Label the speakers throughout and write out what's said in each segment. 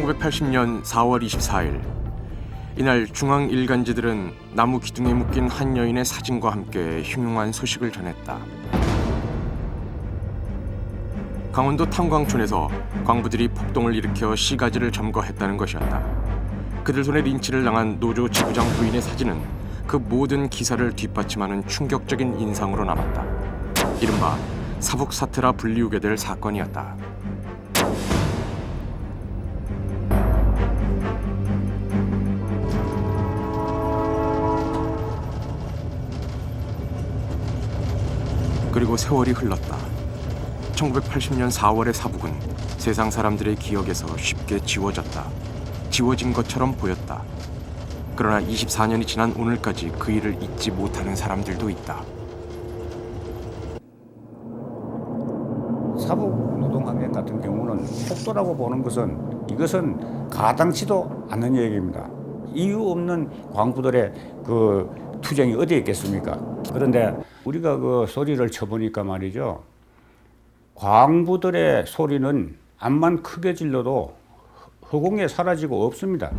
Speaker 1: 1980년 4월 24일 이날 중앙 일간지들은 나무 기둥에 묶인 한 여인의 사진과 함께 흉흉한 소식을 전했다. 강원도 탄광촌에서 광부들이 폭동을 일으켜 시가지를 점거했다는 것이었다. 그들 손에 린치를 당한 노조 지부장 부인의 사진은 그 모든 기사를 뒷받침하는 충격적인 인상으로 남았다. 이른바 사북사태라 불리우게 될 사건이었다. 그리고 세월이 흘렀다. 1980년 4월의 사북은 세상 사람들의 기억에서 쉽게 지워졌다. 지워진 것처럼 보였다. 그러나 24년이 지난 오늘까지 그 일을 잊지 못하는 사람들도 있다.
Speaker 2: 사북 노동항쟁 같은 경우는 폭도라고 보는 것은 이것은 가당치도 않는 얘기입니다. 이유 없는 광부들의 그 투쟁이 어디에 있겠습니까? 그런데 우리가 그 소리를 쳐보니까 말이죠. 광부들의 소리는 암만 크게 질러도 허공에 사라지고 없습니다.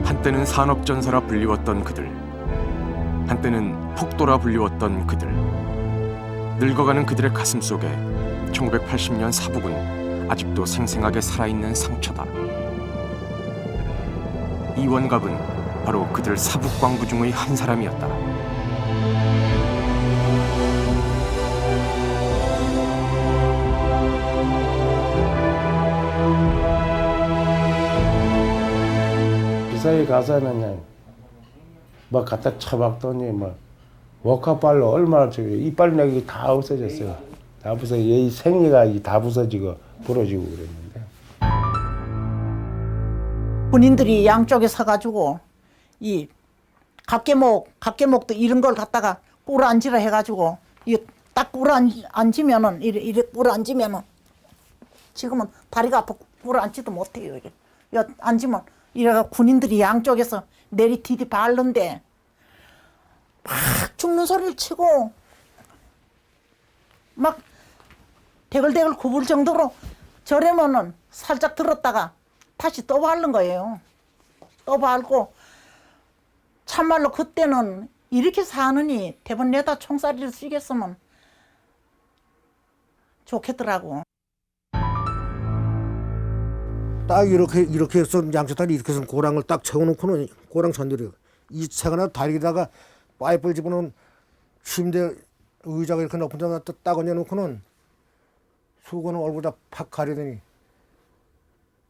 Speaker 1: 한때는 산업전사라 불리웠던 그들, 한때는 폭도라 불리웠던 그들. 늙어가는 그들의 가슴 속에 1980년 사북은 아직도 생생하게 살아있는 상처다. 이원갑은 바로 그들 사북 광부 중의 한 사람이었다.
Speaker 3: 기사에 가서는 뭐 갖다 쳐박더니 뭐 워커발로 얼마나 저기 이빨 내기 다 없어졌어요. 다 부서 이 생리가 다 부서지고 부러지고 그랬는데.
Speaker 4: 군인들이 양쪽에 서가지고 이 각계목도 이런 걸 갖다가 꿇어앉으라 해가지고 딱 꿇어앉으면은 이래 꿇어앉으면은 지금은 다리가 아파 꿇어앉지도 못해요. 이래 앉으면 이래가 군인들이 양쪽에서 내리디디 밟는데 막 죽는 소리를 치고 막 대글대글 굽을 정도로 저래면은 살짝 들었다가 다시 또 밟는 거예요. 또 밟고 참말로 그때는 이렇게 사느니 대번 내다 총살이를 쏘겠으면 좋겠더라고.
Speaker 5: 딱 이렇게 해서 양쪽 다리 이렇게 해서 고랑을 딱 채워놓고는 고랑 전들이 이 세가나 다리에다가 파이프를 집어넣은 침대 의자가 이렇게 높은 데다 딱 얹어놓고는 수건은 얼굴 다 팍 가리더니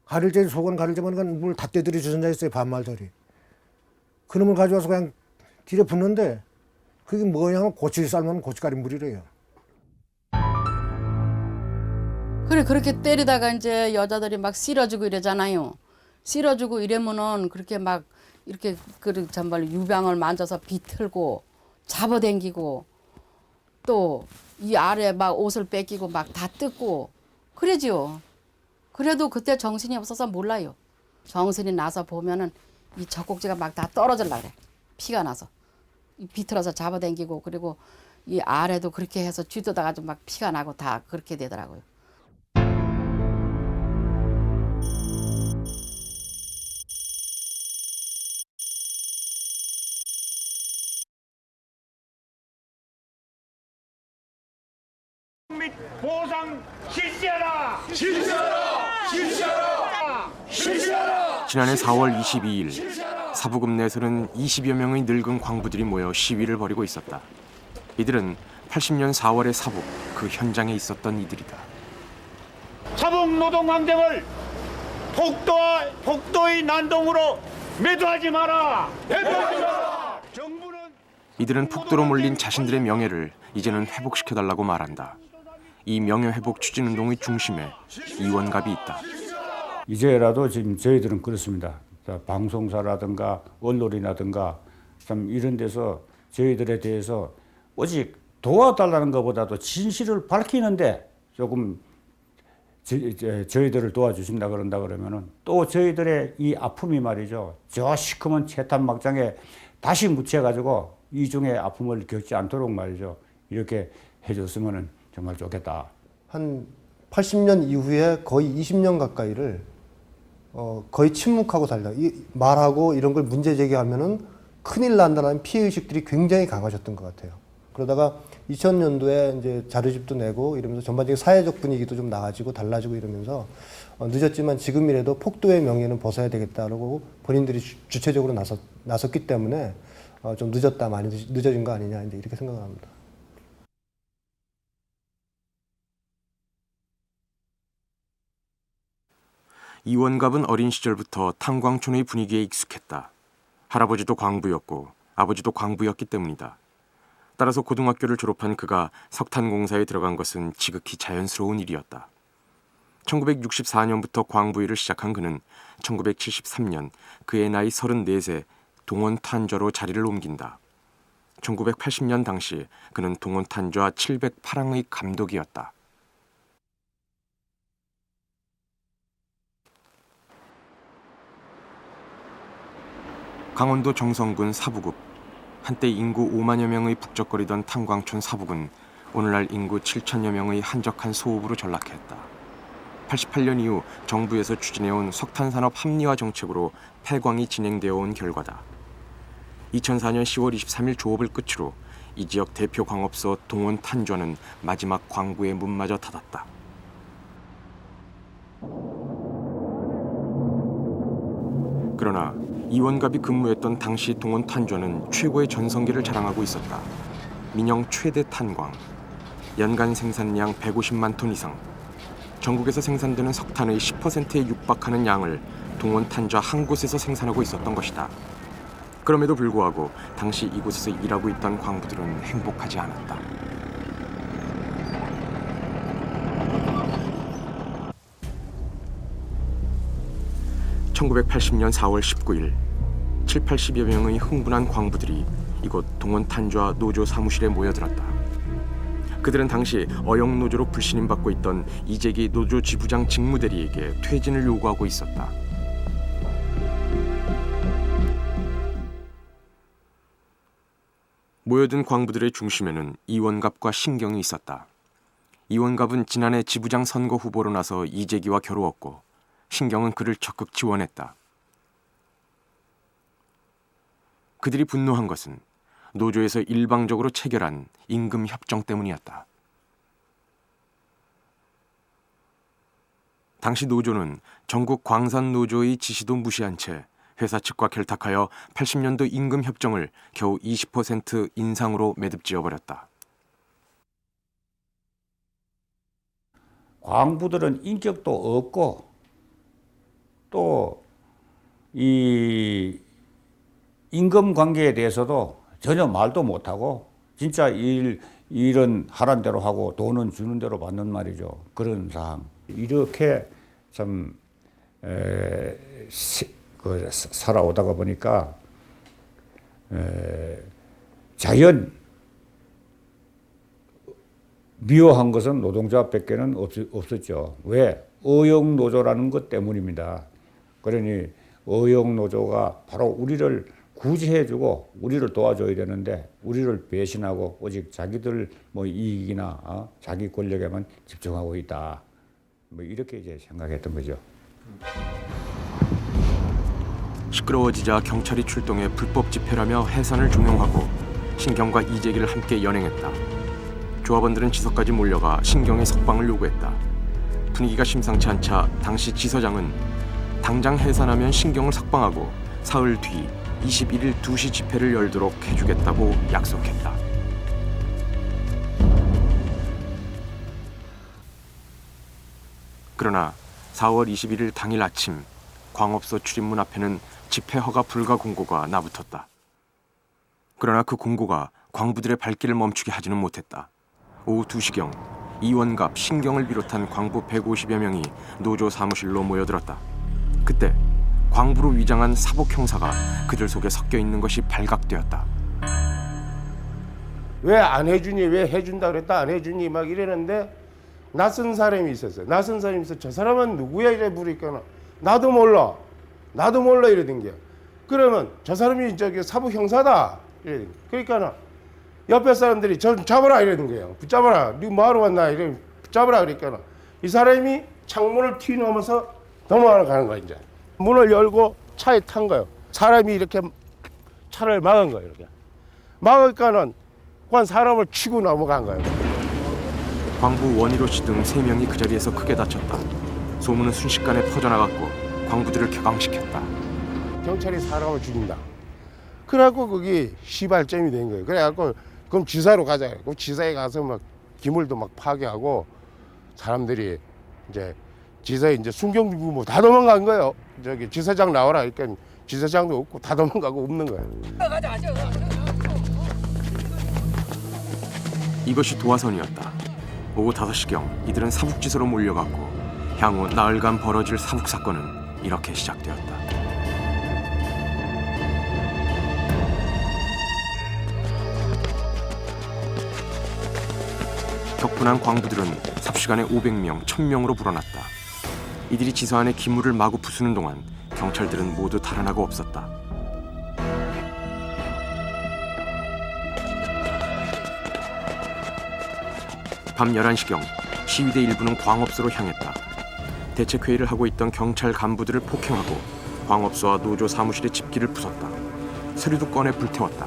Speaker 5: 가릴 때 속은 가릴 때만 물 다 떼들이 주선자 있어요. 반말들이. 그놈을 가져와서 그냥 뒤에 붓는데 그게 뭐냐 하면 고추 삶은 고춧가루 물이래요.
Speaker 6: 그래 그렇게 때리다가 이제 여자들이 막 쓸어주고 이러잖아요. 쓸어주고 이러면은 그렇게 막 이렇게 그 정말 유방을 만져서 비틀고 잡아당기고 또 이 아래 막 옷을 뺏기고 막 다 뜯고 그러지요. 그래도 그때 정신이 없어서 몰라요. 정신이 나서 보면은 이 젖꼭지가 막 다 떨어질라 그래. 피가 나서 비틀어서 잡아당기고 그리고 이 아래도 그렇게 해서 쥐뜯어가지고 막 피가 나고 다 그렇게 되더라고요.
Speaker 7: 및 보상 실시하라!
Speaker 1: 지난해 4월 22일 사북읍 내에서는 20여 명의 늙은 광부들이 모여 시위를 벌이고 있었다. 이들은 80년 4월의 사북 그 현장에 있었던 이들이다.
Speaker 7: 사북 노동항쟁을 폭도의 난동으로 매도하지 마라! 정부는
Speaker 1: 이들은 폭도로 몰린 자신들의 명예를 이제는 회복시켜달라고 말한다. 이 명예회복 추진운동의 중심에 이원갑이 있다.
Speaker 2: 이제라도 지금 저희들은 그렇습니다. 방송사라든가 언론이라든가 참 이런 데서 저희들에 대해서 오직 도와달라는 것보다도 진실을 밝히는데 조금 저희들을 도와주신다 그런다 그러면은 또 저희들의 이 아픔이 말이죠. 저 시커먼 채탄 막장에 다시 묻혀가지고 이중의 아픔을 겪지 않도록 말이죠. 이렇게 해줬으면 정말 좋겠다.
Speaker 5: 한 80년 이후에 거의 20년 가까이를 거의 침묵하고 살다. 말하고 이런 걸 문제 제기하면은 큰일 난다는 피해의식들이 굉장히 강하셨던 것 같아요. 그러다가 2000년도에 이제 자료집도 내고 이러면서 전반적인 사회적 분위기도 좀 나아지고 달라지고 이러면서 늦었지만 지금이라도 폭도의 명예는 벗어야 되겠다라고 본인들이 주체적으로 나섰기 때문에 좀 늦었다, 많이 늦어진 거 아니냐 이제 이렇게 생각을 합니다.
Speaker 1: 이원갑은 어린 시절부터 탄광촌의 분위기에 익숙했다. 할아버지도 광부였고 아버지도 광부였기 때문이다. 따라서 고등학교를 졸업한 그가 석탄공사에 들어간 것은 지극히 자연스러운 일이었다. 1964년부터 광부 일을 시작한 그는 1973년 그의 나이 34세 동원탄좌로 자리를 옮긴다. 1980년 당시 그는 동원탄좌 708항의 감독이었다. 강원도 정선군 사북읍. 한때 인구 5만여 명의 북적거리던 탄광촌 사북은 오늘날 인구 7천여 명의 한적한 소읍으로 전락했다. 88년 이후 정부에서 추진해온 석탄산업 합리화 정책으로 폐광이 진행되어 온 결과다. 2004년 10월 23일 조업을 끝으로 이 지역 대표 광업소 동원탄좌는 마지막 광부의 문마저 닫았다. 그러나 이원갑이 근무했던 당시 동원탄좌는 최고의 전성기를 자랑하고 있었다. 민영 최대 탄광, 연간 생산량 150만 톤 이상, 전국에서 생산되는 석탄의 10%에 육박하는 양을 동원탄좌 한 곳에서 생산하고 있었던 것이다. 그럼에도 불구하고 당시 이곳에서 일하고 있던 광부들은 행복하지 않았다. (1980년 4월 19일) 70~80여 명의 흥분한 광부들이 이곳 동원탄좌 노조 사무실에 모여들었다. 그들은 당시 어영노조로 불신임받고 있던 이재기 노조 지부장 직무대리에게 퇴진을 요구하고 있었다. 모여든 광부들의 중심에는 이원갑과 신경이 있었다. 이원갑은 지난해 지부장 선거 후보로 나서 이재기와 겨루었고 신경은 그를 적극 지원했다. 그들이 분노한 것은 노조에서 일방적으로 체결한 임금 협정 때문이었다. 당시 노조는 전국 광산 노조의 지시도 무시한 채 회사 측과 결탁하여 80년도 임금 협정을 겨우 20% 인상으로 매듭지어버렸다.
Speaker 2: 광부들은 인격도 없고 또 이 임금 관계에 대해서도 전혀 말도 못하고 진짜 일은 하란 대로 하고 돈은 주는 대로 받는 말이죠. 그런 상황. 이렇게 참 살아오다가 보니까 자연 미워한 것은 노동자밖에는 없었죠. 왜? 어영노조라는 것 때문입니다. 그러니 어영노조가 바로 우리를 구제해주고 우리를 도와줘야 되는데 우리를 배신하고 오직 자기들 이익이나 자기 권력에만 집중하고 있다. 이렇게 이제 생각했던 거죠.
Speaker 1: 시끄러워지자 경찰이 출동해 불법 집회라며 해산을 종용하고 신경과 이재기를 함께 연행했다. 조합원들은 지서까지 몰려가 신경의 석방을 요구했다. 분위기가 심상치 않자 당시 지서장은 당장 해산하면 신경을 석방하고 사흘 뒤 21일 2시 집회를 열도록 해주겠다고 약속했다. 그러나 4월 21일 당일 아침 광업소 출입문 앞에는 집회 허가 불가 공고가 나붙었다. 그러나 그 공고가 광부들의 발길을 멈추게 하지는 못했다. 오후 2시경 이원갑, 신경을 비롯한 광부 150여 명이 노조 사무실로 모여들었다. 그때 광부로 위장한 사복 형사가 그들 속에 섞여 있는 것이 발각되었다.
Speaker 3: 왜 안 해주니, 왜 해준다 그랬다 안 해주니 막 이러는데 낯선 사람이 있었어요. 낯선 사람이 있어서 저 사람은 누구야 이래 물으니까 나도 몰라 이러던 게. 그러면 저 사람이 저기 사복 형사다 이래. 그러니까 옆에 사람들이 저 잡아라 이러는 거예요. 붙잡아라. 니 뭐하러 왔나 이래 붙잡아라 그러니까 이 사람이 창문을 튀어나오면서 넘어가는 거야 이제. 문을 열고 차에 탄 거예요. 사람이 이렇게 차를 막은 거예요. 이렇게 막으니까는 그한 사람을 치고 넘어간 거예요.
Speaker 1: 광부 원희로 씨 등 3명이 그 자리에서 크게 다쳤다. 소문은 순식간에 퍼져나갔고 광부들을 격앙시켰다.
Speaker 3: 경찰이 사람을 죽인다. 그래갖고 거기 시발점이 된 거예요. 그래갖고 그럼 지사로 가자. 그럼 지사에 가서 막 기물도 막 파괴하고 사람들이 이제 지사에 이제 순경주고 뭐 다 도망간 거예요. 저기 지사장 나와라. 그러니까 지사장도 없고 다 도망가고 없는 거예요.
Speaker 1: 이것이 도화선이었다. 오후 5시경 이들은 사북지서로 몰려갔고 향후 나흘간 벌어질 사북 사건은 이렇게 시작되었다. 격분한 광부들은 삽시간에 500명, 1000명으로 불어났다. 이들이 지서 안에 기물을 마구 부수는 동안 경찰들은 모두 달아나고 없었다. 밤 11시경 시위대 일부는 광업소로 향했다. 대책회의를 하고 있던 경찰 간부들을 폭행하고 광업소와 노조 사무실의 집기를 부쉈다. 서류도 꺼내 불태웠다.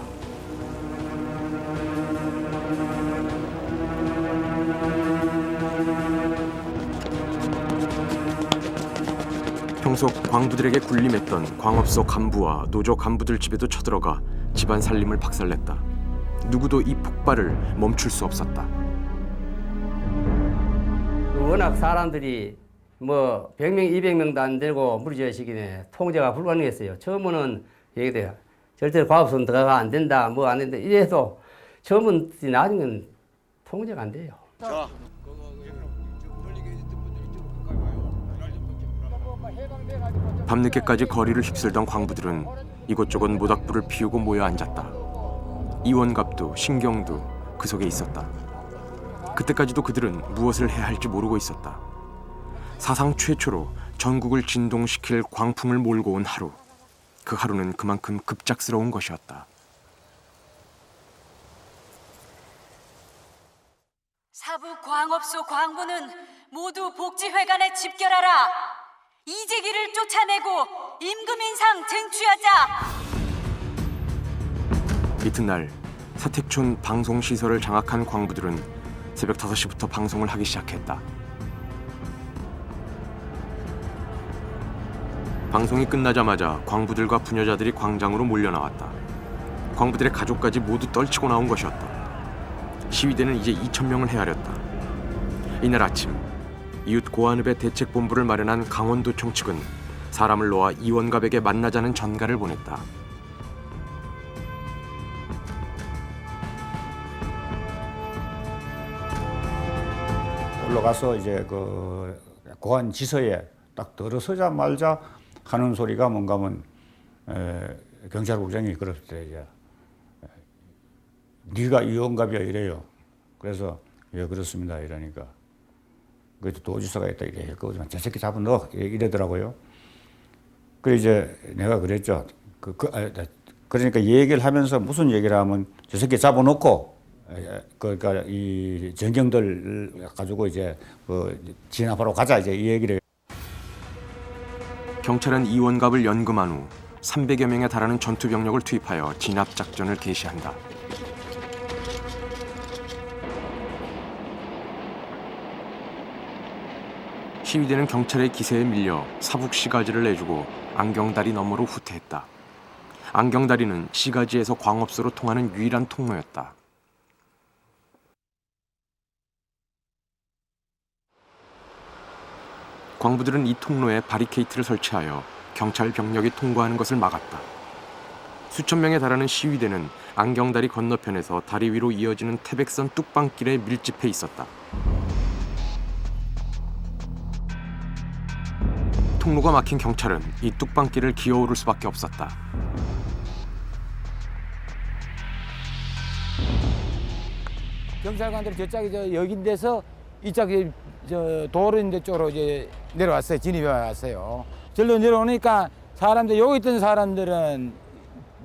Speaker 1: 평소 광부들에게 군림했던 광업소 간부와 노조 간부들 집에도 쳐들어가 집안 살림을 박살냈다. 누구도 이 폭발을 멈출 수 없었다.
Speaker 8: 워낙 사람들이 뭐 100명, 200명도 안 되고 무리지어 시기에 통제가 불가능했어요. 처음에는 얘기돼요. 절대로 과업소는 들어가 안 된다, 뭐 안 된다. 이래서 처음은 나중에는 통제가 안 돼요.
Speaker 1: 밤늦게까지 거리를 휩쓸던 광부들은 이곳저곳 모닥불을 피우고 모여 앉았다. 이원갑도 신경도 그 속에 있었다. 그때까지도 그들은 무엇을 해야 할지 모르고 있었다. 사상 최초로 전국을 진동시킬 광풍을 몰고 온 하루. 그 하루는 그만큼 급작스러운 것이었다.
Speaker 9: 사북광업소 광부는 모두 복지회관에 집결하라. 이재기를 쫓아내고 임금 인상 쟁취하자.
Speaker 1: 이튿날 사택촌 방송시설을 장악한 광부들은 새벽 5시부터 방송을 하기 시작했다. 방송이 끝나자마자 광부들과 부녀자들이 광장으로 몰려나왔다. 광부들의 가족까지 모두 떨치고 나온 것이었다. 시위대는 이제 2,000명을 헤아렸다. 이날 아침 이웃 고한읍에 대책본부를 마련한 강원도청 측은 사람을 놓아 이원갑에게 만나자는 전가를 보냈다.
Speaker 2: 올라가서 이제 그 고한 지서에 딱 들어서자마자 하는 소리가 뭔가 하면 경찰국장이 그랬대. 이제 네가 이원갑이야 이래요. 그래서 예 그렇습니다 이러니까 그래도 도지사가 있다 이래 했거든요. 저 새끼 잡아 넣어 이러더라고요. 그 이제 내가 그랬죠. 그러니까 얘기를 하면서 무슨 얘기를 하면 저 새끼 잡아놓고 그러니까 이 전경들 가지고 이제 진압하러 가자 이제 이 얘기를.
Speaker 1: 경찰은 이원갑을 연금한 후 300여 명에 달하는 전투 병력을 투입하여 진압 작전을 개시한다. 시위대는 경찰의 기세에 밀려 사북 시가지를 내주고 안경다리 너머로 후퇴했다. 안경다리는 시가지에서 광업소로 통하는 유일한 통로였다. 광부들은 이 통로에 바리케이트를 설치하여 경찰 병력이 통과하는 것을 막았다. 수천 명에 달하는 시위대는 안경다리 건너편에서 다리 위로 이어지는 태백선 뚝방길에 밀집해 있었다. 통로가 막힌 경찰은 이 뚝방길을 기어오를 수밖에 없었다.
Speaker 10: 경찰관들이 저쪽이 여긴 데서 이쪽에 도로인데 쪽으로 이제 내려왔어요. 진입해 왔어요. 절로 내려오니까 사람들 여기 있던 사람들은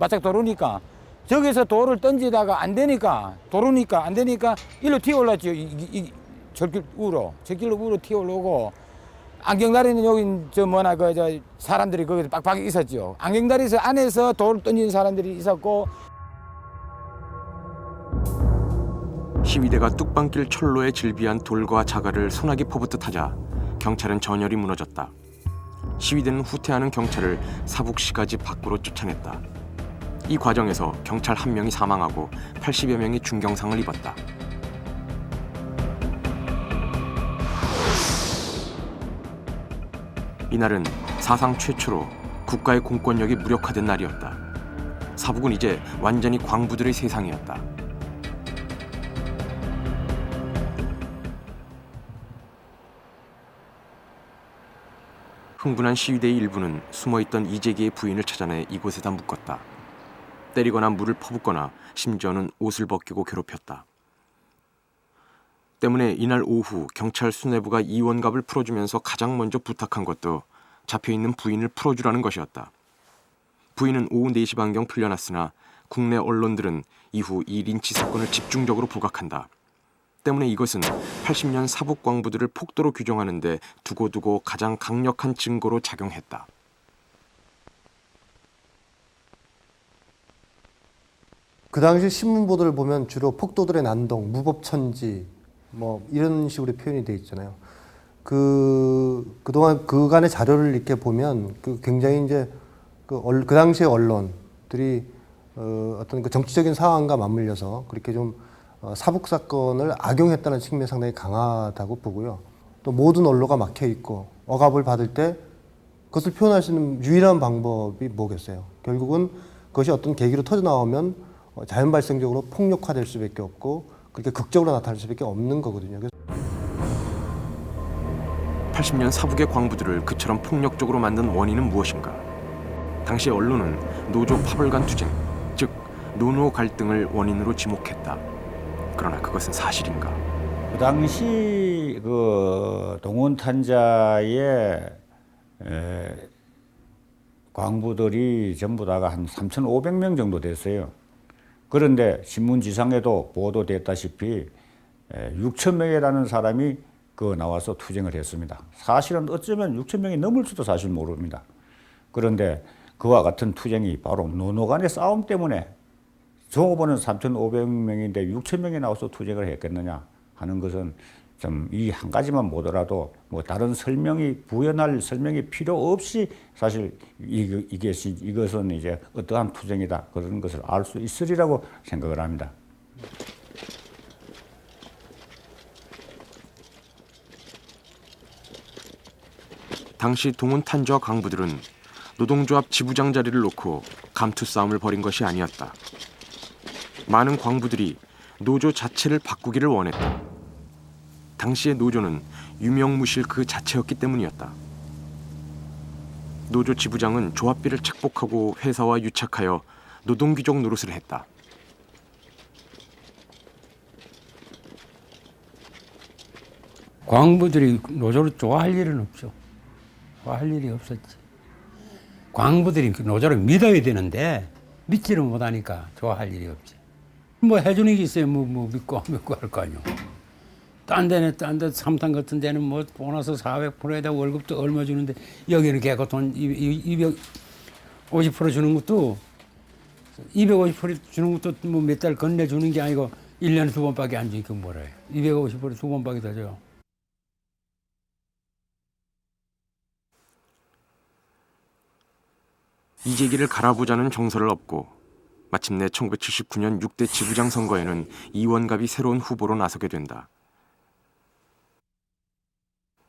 Speaker 10: 바짝 도로니까 저기서 돌을 던지다가 안 되니까 도로니까 안 되니까 일로 튀어 올랐죠. 이 저길 우로 저길로 우로 튀어 올라오고 안경다리는 여기 저 뭐나 그 저 사람들이 거기서 빡빡 있었죠. 안경다리에서 안에서 돌을 던지는 사람들이 있었고
Speaker 1: 시위대가 뚝방길 철로에 질비한 돌과 자갈을 소나기 퍼붓듯 하자 경찰은 전열이 무너졌다. 시위대는 후퇴하는 경찰을 사북시가지 밖으로 쫓아냈다. 이 과정에서 경찰 1명이 사망하고 80여 명이 중경상을 입었다. 이날은 사상 최초로 국가의 공권력이 무력화된 날이었다. 사북은 이제 완전히 광부들의 세상이었다. 흥분한 시위대의 일부는 숨어있던 이재기의 부인을 찾아내 이곳에다 묶었다. 때리거나 물을 퍼붓거나 심지어는 옷을 벗기고 괴롭혔다. 때문에 이날 오후 경찰 수뇌부가 이원갑을 풀어주면서 가장 먼저 부탁한 것도 잡혀있는 부인을 풀어주라는 것이었다. 부인은 오후 4시 반경 풀려났으나 국내 언론들은 이후 이 린치 사건을 집중적으로 부각한다. 때문에 이것은 80년 사북 광부들을 폭도로 규정하는 데 두고두고 가장 강력한 증거로 작용했다.
Speaker 11: 그 당시 신문 보도를 보면 주로 폭도들의 난동, 무법천지 뭐 이런 식으로 표현이 돼 있잖아요. 그동안 그간의 자료를 이렇게 보면 굉장히 이제 그 당시의 언론들이 어떤 그 정치적인 상황과 맞물려서 그렇게 좀 사북 사건을 악용했다는 측면이 상당히 강하다고 보고요. 또 모든 언로가 막혀 있고 억압을 받을 때 그것을 표현할 수 있는 유일한 방법이 뭐겠어요? 결국은 그것이 어떤 계기로 터져 나오면 자연 발생적으로 폭력화될 수밖에 없고 그렇게 극적으로 나타날 수밖에 없는 거거든요.
Speaker 1: 80년 사북의 광부들을 그처럼 폭력적으로 만든 원인은 무엇인가? 당시 언론은 노조 파벌간 투쟁, 즉 노노 갈등을 원인으로 지목했다. 그러나 그것은 사실인가?
Speaker 2: 그 당시 그 동원탄자의 광부들이 전부 다가 한 3,500명 정도 됐어요. 그런데 신문지상에도 보도됐다시피 6,000명이라는 사람이 나와서 투쟁을 했습니다. 사실은 어쩌면 6,000명이 넘을 수도 사실 모릅니다. 그런데 그와 같은 투쟁이 바로 노노 간의 싸움 때문에 종업원은 3,500명인데 6,000명이 나와서 투쟁을 했겠느냐 하는 것은 좀 이 한 가지만 보더라도 뭐 다른 설명이 부연할 설명이 필요 없이 사실 이것은 이제 어떠한 투쟁이다 그런 것을 알 수 있으리라고 생각을 합니다.
Speaker 1: 당시 동원탄저와 강부들은 노동조합 지부장 자리를 놓고 감투 싸움을 벌인 것이 아니었다. 많은 광부들이 노조 자체를 바꾸기를 원했다. 당시의 노조는 유명무실 그 자체였기 때문이었다. 노조 지부장은 조합비를 착복하고 회사와 유착하여 노동귀족 노릇을 했다.
Speaker 12: 광부들이 노조를 좋아할 일은 없죠. 좋아할 일이 없었지. 광부들이 노조를 믿어야 되는데 믿지를 못하니까 좋아할 일이 없지. 뭐 해주는 게 있어요. 뭐 믿고 할 거 아니요. 딴 데 삼탄 같은 데는 뭐 보너스 400%에다 월급도 얼마 주는데 여기는 걔가 돈 250% 주는 것도 250% 주는 것도 뭐 몇 달 건네 주는 게 아니고 1년에 2번밖에 안 주니까 뭐라 해. 250% 2번밖에 더 줘요.
Speaker 1: 이재기를 갈아보자는 정서를 얻고 마침내 1979년 6대 지부장 선거에는 이원갑이 새로운 후보로 나서게 된다.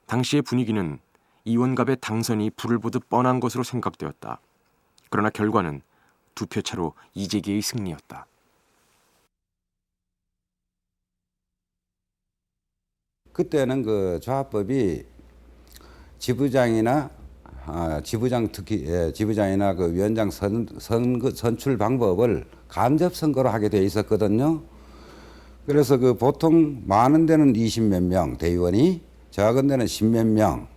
Speaker 1: 당시의 분위기는 이원갑의 당선이 불을 보듯 뻔한 것으로 생각되었다. 그러나 결과는 2표 차로 이재기의 승리였다.
Speaker 13: 그때는 그 조합법이 지부장이나 특히 지부장이나 그 위원장 선출 방법을 간접 선거로 하게 돼 있었거든요. 그래서 그 보통 많은 데는 20몇 명 대의원이, 적은 데는 10몇 명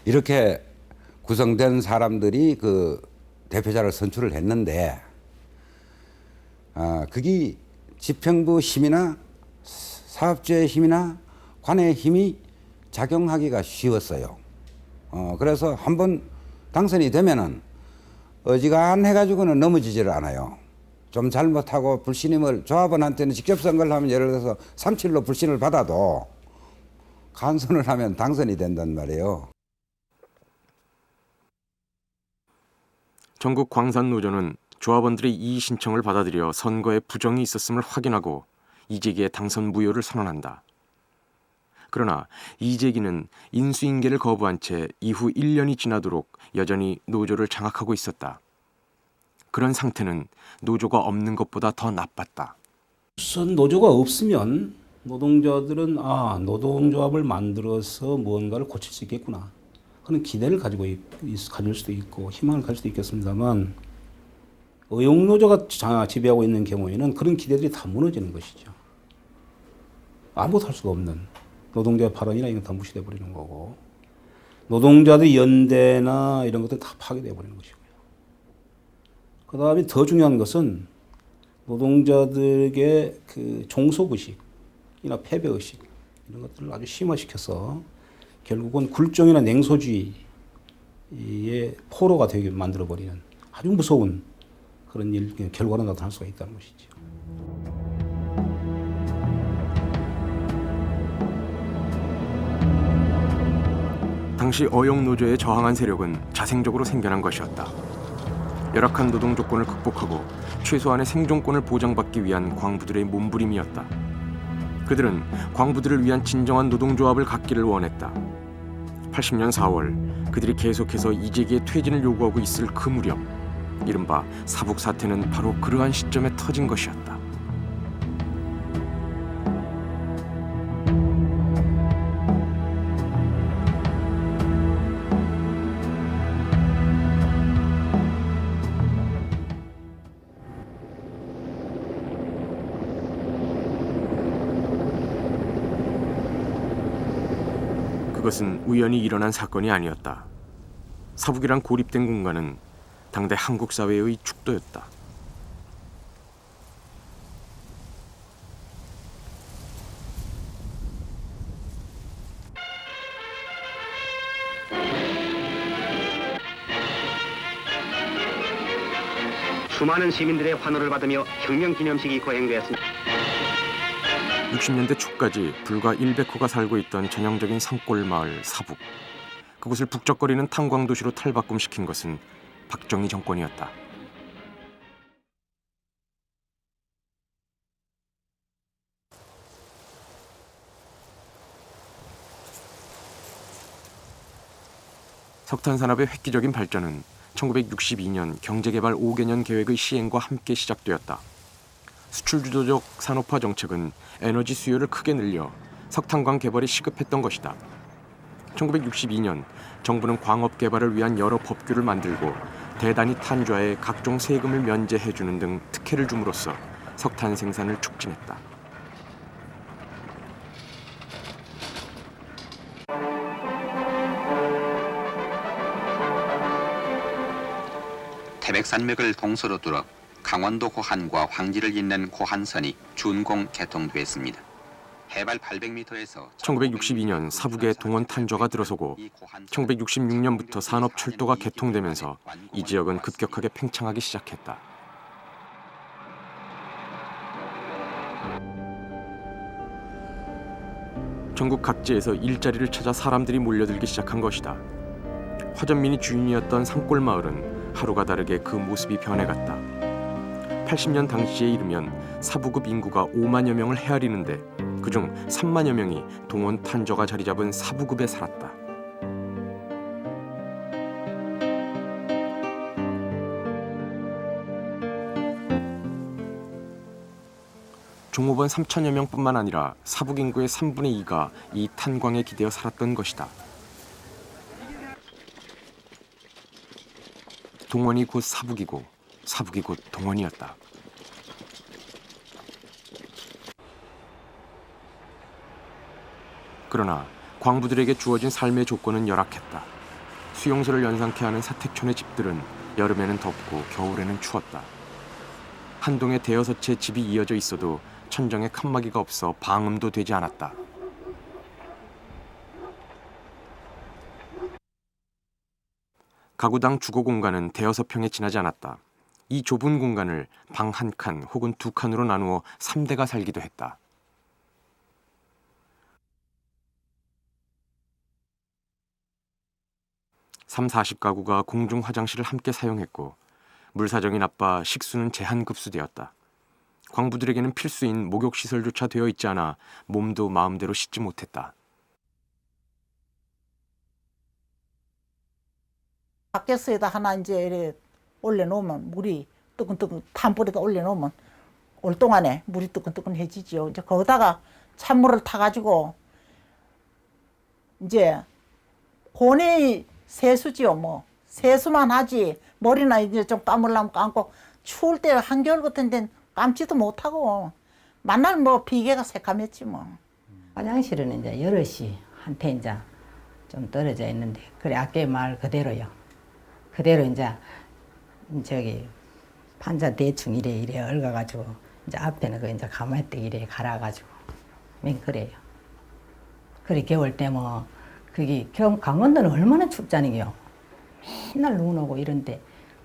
Speaker 13: 이렇게 구성된 사람들이 그 대표자를 선출을 했는데 그게 집행부 힘이나 사업주의 힘이나 관의 힘이 작용하기가 쉬웠어요. 그래서 한번 당선이 되면은 어지간해가지고는 넘어지지를 않아요. 좀 잘못하고 불신임을 조합원한테는 직접 선거를 하면 예를 들어서 3-7로 불신을 받아도 간선을 하면 당선이 된단 말이에요.
Speaker 1: 전국 광산노조는 조합원들의 이의 신청을 받아들여 선거에 부정이 있었음을 확인하고 이재기의 당선 무효를 선언한다. 그러나 이재기는 인수인계를 거부한 채 이후 1년이 지나도록 여전히 노조를 장악하고 있었다. 그런 상태는 노조가 없는 것보다 더 나빴다.
Speaker 14: 우선 노조가 없으면 노동자들은 노동조합을 만들어서 무언가를 고칠 수 있겠구나 그런 기대를 가질 수도 있고 희망을 가질 수도 있겠습니다만 의용노조가 지배하고 있는 경우에는 그런 기대들이 다 무너지는 것이죠. 아무것도 할 수가 없는 노동자의 발언이나 이런 거 다 무시돼 버리는 거고 노동자들의 연대나 이런 것들 다 파괴돼 버리는 것이고요. 그 다음에 더 중요한 것은 노동자들에게 그 종속의식이나 패배의식 이런 것들을 아주 심화시켜서 결국은 굴종이나 냉소주의의 포로가 되게 만들어버리는 아주 무서운 그런 결과가 나타날 수가 있다는 것이죠.
Speaker 1: 당시 어용노조에 저항한 세력은 자생적으로 생겨난 것이었다. 열악한 노동 조건을 극복하고 최소한의 생존권을 보장받기 위한 광부들의 몸부림이었다. 그들은 광부들을 위한 진정한 노동조합을 갖기를 원했다. 80년 4월 그들이 계속해서 이재기의 퇴진을 요구하고 있을 그 무렵 이른바 사북 사태는 바로 그러한 시점에 터진 것이었다. 그것은 우연히 일어난 사건이 아니었다. 사북이란 고립된 공간은 당대 한국 사회의 축도였다.
Speaker 15: 수많은 시민들의 환호를 받으며 혁명기념식이 거행되었습니다.
Speaker 1: 60년대 초까지 불과 100호가 살고 있던 전형적인 산골 마을 사북. 그곳을 북적거리는 탄광도시로 탈바꿈시킨 것은 박정희 정권이었다. 석탄 산업의 획기적인 발전은 1962년 경제개발 5개년 계획의 시행과 함께 시작되었다. 수출주도적 산업화 정책은 에너지 수요를 크게 늘려 석탄광 개발이 시급했던 것이다. 1962년 정부는 광업 개발을 위한 여러 법규를 만들고 대단위 탄좌에 각종 세금을 면제해주는 등 특혜를 줌으로써 석탄 생산을 촉진했다.
Speaker 16: 태백산맥을 동서로 뚫어 강원도 고한과 황지를 잇는 고한선이 준공 개통됐습니다. 해발 800m에서
Speaker 1: 1962년 사북에 동원 탄저가 들어서고 1966년부터 산업철도가 개통되면서 이 지역은 급격하게 팽창하기 시작했다. 전국 각지에서 일자리를 찾아 사람들이 몰려들기 시작한 것이다. 화전민이 주인이었던 산골마을은 하루가 다르게 그 모습이 변해갔다. 80년 당시에 이르면 사부급 인구가 5만여 명을 헤아리는데 그중 3만여 명이 동원 탄저가 자리 잡은 사부급에 살았다. 종업원 3천여 명뿐만 아니라 사북 인구의 3분의 2가 이 탄광에 기대어 살았던 것이다. 동원이 곧 사북이고 사북이 곧 동원이었다. 그러나 광부들에게 주어진 삶의 조건은 열악했다. 수용소를 연상케 하는 사택촌의 집들은 여름에는 덥고 겨울에는 추웠다. 한 동에 대여섯 채 집이 이어져 있어도 천정에 칸막이가 없어 방음도 되지 않았다. 가구당 주거 공간은 대여섯 평에 지나지 않았다. 이 좁은 공간을 방 한 칸 혹은 두 칸으로 나누어 3대가 살기도 했다. (30, 40가구가 공중 화장실을 함께 사용했고 물 사정이 나빠 식수는 제한 급수되었다. 광부들에게는 필수인 목욕시설조차 되어 있지 않아 몸도 마음대로 씻지 못했다.
Speaker 4: 밖에서에다 하나 이제 이렇게 올려놓으면 물이 뜨끈뜨끈 탄불에다 올려놓으면 올 동안에 물이 뜨끈뜨끈해지죠. 이제 거기다가 찬물을 타가지고 이제 고뇌 세수지요. 뭐 세수만 하지 머리나 이제 좀 감으려면 감고 추울 때 한겨울 같은 데는 감지도 못하고 만날 뭐 비계가 새카맸지 뭐.
Speaker 17: 화장실은 이제 여럿이 한테 이제 좀 떨어져 있는데 그래 아까 말 그대로요. 그대로 이제 저기 판자 대충 이래 얽어가지고 이제 앞에는 그 이제 가마떡 이래 갈아가지고 맨 그래요. 그래 겨울 때 뭐 그게 강원도는 얼마나 춥잖아요. 맨날 눈 오고 이런데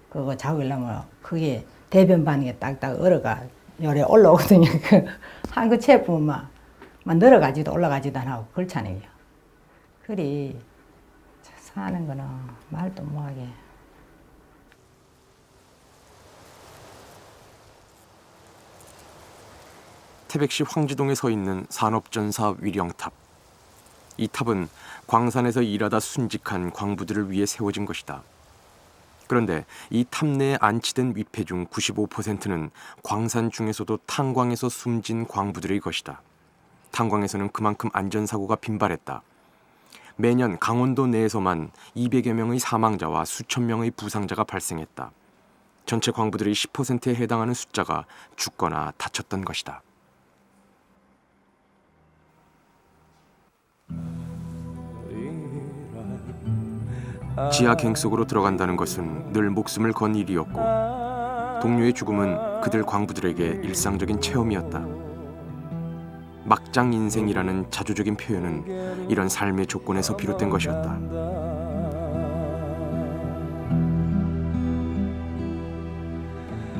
Speaker 17: 그거 자고 일하면 그게 대변반이게 딱딱 얼어가 요래 올라오거든요. 그 한그 채 보면 막 늘어가지도 올라가지도 안 하고 그렇잖아요. 그래 사는 거는 말도 못하게.
Speaker 1: 태백시 황지동에 서 있는 산업전사 위령탑. 이 탑은 광산에서 일하다 순직한 광부들을 위해 세워진 것이다. 그런데 이 탑 내에 안치된 위패 중 95%는 광산 중에서도 탄광에서 숨진 광부들의 것이다. 탄광에서는 그만큼 안전사고가 빈발했다. 매년 강원도 내에서만 200여 명의 사망자와 수천 명의 부상자가 발생했다. 전체 광부들의 10%에 해당하는 숫자가 죽거나 다쳤던 것이다. 지하갱 속으로 들어간다는 것은 늘 목숨을 건 일이었고 동료의 죽음은 그들 광부들에게 일상적인 체험이었다. 막장 인생이라는 자조적인 표현은 이런 삶의 조건에서 비롯된 것이었다.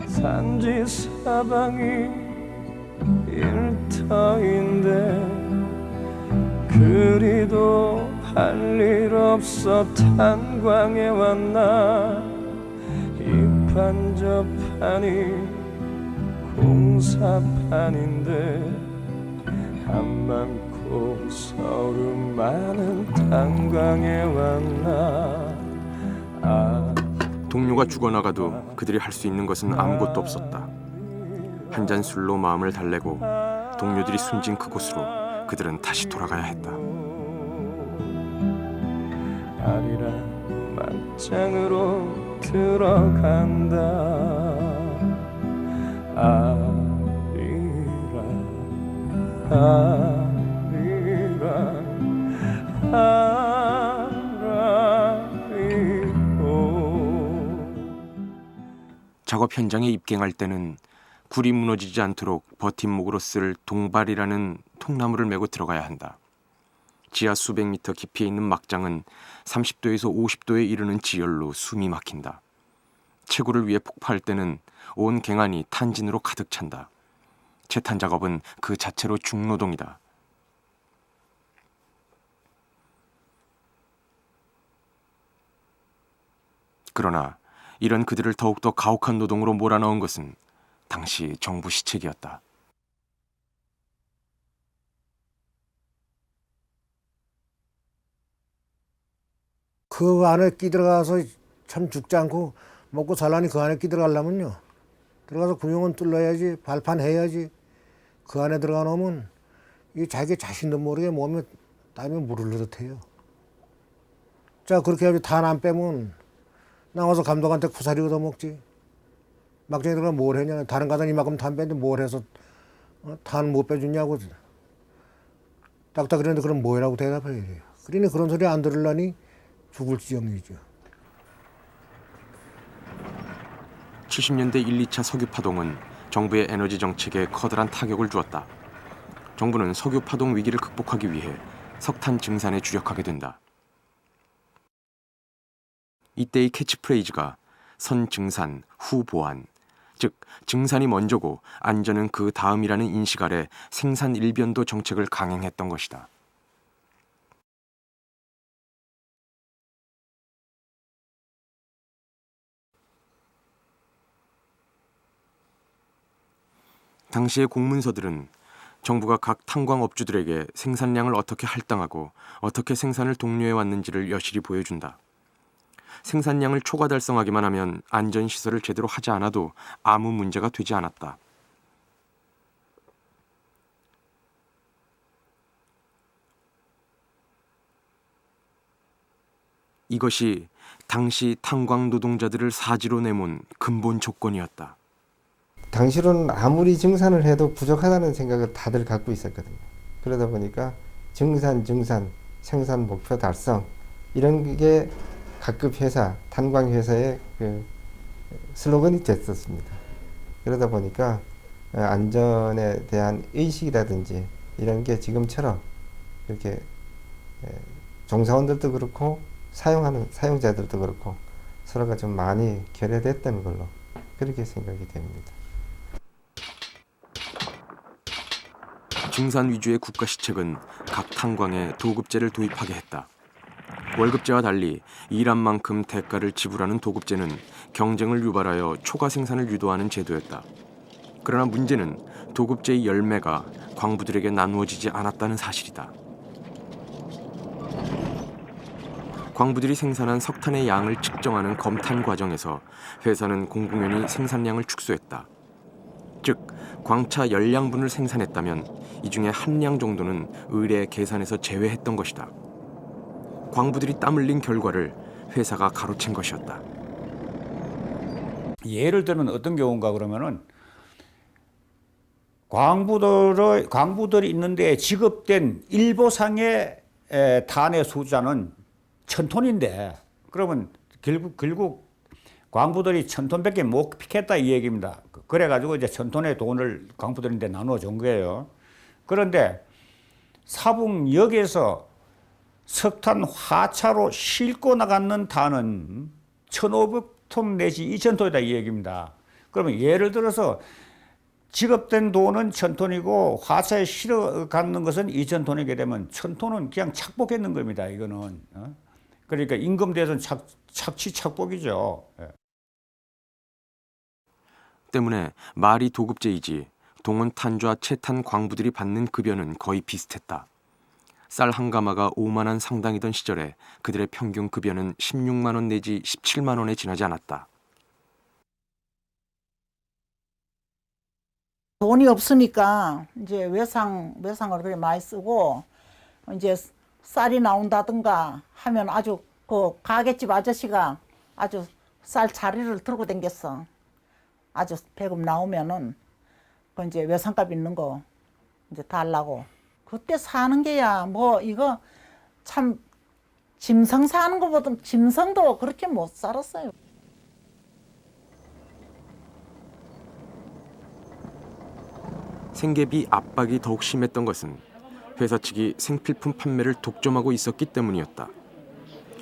Speaker 18: 산지 사방이 일터인데 그리도 할 일 없어 탄광에 왔나 이 판 저 판이 공사판인데 한 많고 서름 많은 탄광에 왔나
Speaker 1: 동료가 죽어나가도 그들이 할 수 있는 것은 아무것도 없었다. 한 잔 술로 마음을 달래고 동료들이 숨진 그곳으로 그들은 다시 돌아가야 했다.
Speaker 18: 아리랑 맞장으로 들어간다.
Speaker 1: 작업 현장에 입갱할 때는 굴이 무너지지 않도록 버팀목으로 쓸 동발이라는 통나무를 메고 들어가야 한다. 지하 수백 미터 깊이에 있는 막장은 30도에서 50도에 이르는 지열로 숨이 막힌다. 채굴을 위해 폭파할 때는 온 갱안이 탄진으로 가득 찬다. 채탄 작업은 그 자체로 중노동이다. 그러나 이런 그들을 더욱더 가혹한 노동으로 몰아넣은 것은 당시 정부 시책이었다.
Speaker 5: 그 안에 끼들어가서 참 죽지 않고 먹고 살라니 그 안에 끼들어가려면요. 들어가서 구멍은 뚫어야지, 발판 해야지. 그 안에 들어가 놓으면 이 자기 자신도 모르게 몸에 땀이 물을 흐듯해요. 자, 그렇게 해서 탄 안 빼면 나와서 감독한테 구사리 얻어먹지. 막장에 들어가 뭘 했냐. 다른 가다 이만큼 탄 뺐는데 뭘 해서 탄 못 빼주냐고. 딱딱 그랬는데 그럼 뭐라고 대답해야 돼요. 그러니 그런 소리 안 들으려니 죽을 지경이죠.
Speaker 1: 1970년대 1, 2차 석유 파동은 정부의 에너지 정책에 커다란 타격을 주었다. 정부는 석유 파동 위기를 극복하기 위해 석탄 증산에 주력하게 된다. 이때의 캐치프레이즈가 선증산, 후보안, 즉 증산이 먼저고 안전은 그 다음이라는 인식 아래 생산 일변도 정책을 강행했던 것이다. 당시의 공문서들은 정부가 각 탄광업주들에게 생산량을 어떻게 할당하고 어떻게 생산을 독려해 왔는지를 여실히 보여준다. 생산량을 초과 달성하기만 하면 안전시설을 제대로 하지 않아도 아무 문제가 되지 않았다. 이것이 당시 탄광 노동자들을 사지로 내몬 근본 조건이었다.
Speaker 19: 당시로는 아무리 증산을 해도 부족하다는 생각을 다들 갖고 있었거든요. 그러다 보니까 증산, 생산 목표 달성 이런 게 각급 회사, 탄광 회사의 그 슬로건이 됐었습니다. 그러다 보니까 안전에 대한 의식이라든지 이런 게 지금처럼 이렇게 종사원들도 그렇고 사용하는 사용자들도 그렇고 서로가 좀 많이 결여됐던 걸로 그렇게 생각이 됩니다.
Speaker 1: 증산 위주의 국가 시책은 각 탄광에 도급제를 도입하게 했다. 월급제와 달리 일한 만큼 대가를 지불하는 도급제는 경쟁을 유발하여 초과 생산을 유도하는 제도였다. 그러나 문제는 도급제의 열매가 광부들에게 나누어지지 않았다는 사실이다. 광부들이 생산한 석탄의 양을 측정하는 검탄 과정에서 회사는 공공연히 생산량을 축소했다. 즉, 광차 열량분을 생산했다면 이 중에 한 량 정도는 의뢰 계산에서 제외했던 것이다. 광부들이 땀 흘린 결과를 회사가 가로챈 것이었다.
Speaker 2: 예를 들면 어떤 경우인가 그러면은 광부들이 있는데 지급된 일보상의 탄의 숫자는 1000톤인데 그러면 결국 광부들이 1000톤밖에 못 피겠다 이 얘기입니다. 그래가지고 이제 1000톤의 돈을 광부들한테 나눠준 거예요. 그런데 사북역에서 석탄 화차로 싣고 나가는 탄은 1500톤 내지 2000톤이다 이 얘기입니다. 그러면 예를 들어서 지급된 돈은 1000톤이고 화차에 실어 가는 것은 2000톤이게 되면 1000톤은 그냥 착복했는 겁니다. 이거는. 그러니까 임금 대선 착취착복이죠.
Speaker 1: 때문에 말이 도급제이지 동원 탄좌 채탄 광부들이 받는 급여는 거의 비슷했다. 쌀 한 가마가 5만 원 상당이던 시절에 그들의 평균 급여는 16만 원 내지 17만 원에 지나지 않았다.
Speaker 4: 돈이 없으니까 이제 외상을 그래 많이 쓰고 이제 쌀이 나온다든가 하면 아주 그 가게집 아저씨가 아주 쌀 자리를 들고 댕겼어. 아주 배급 나오면은 그 이제 외상값 있는 거 이제 달라고. 그때 사는 게야 뭐 이거 참 짐승 사는 것보다 짐승도 그렇게 못 살았어요.
Speaker 1: 생계비 압박이 더욱 심했던 것은 회사 측이 생필품 판매를 독점하고 있었기 때문이었다.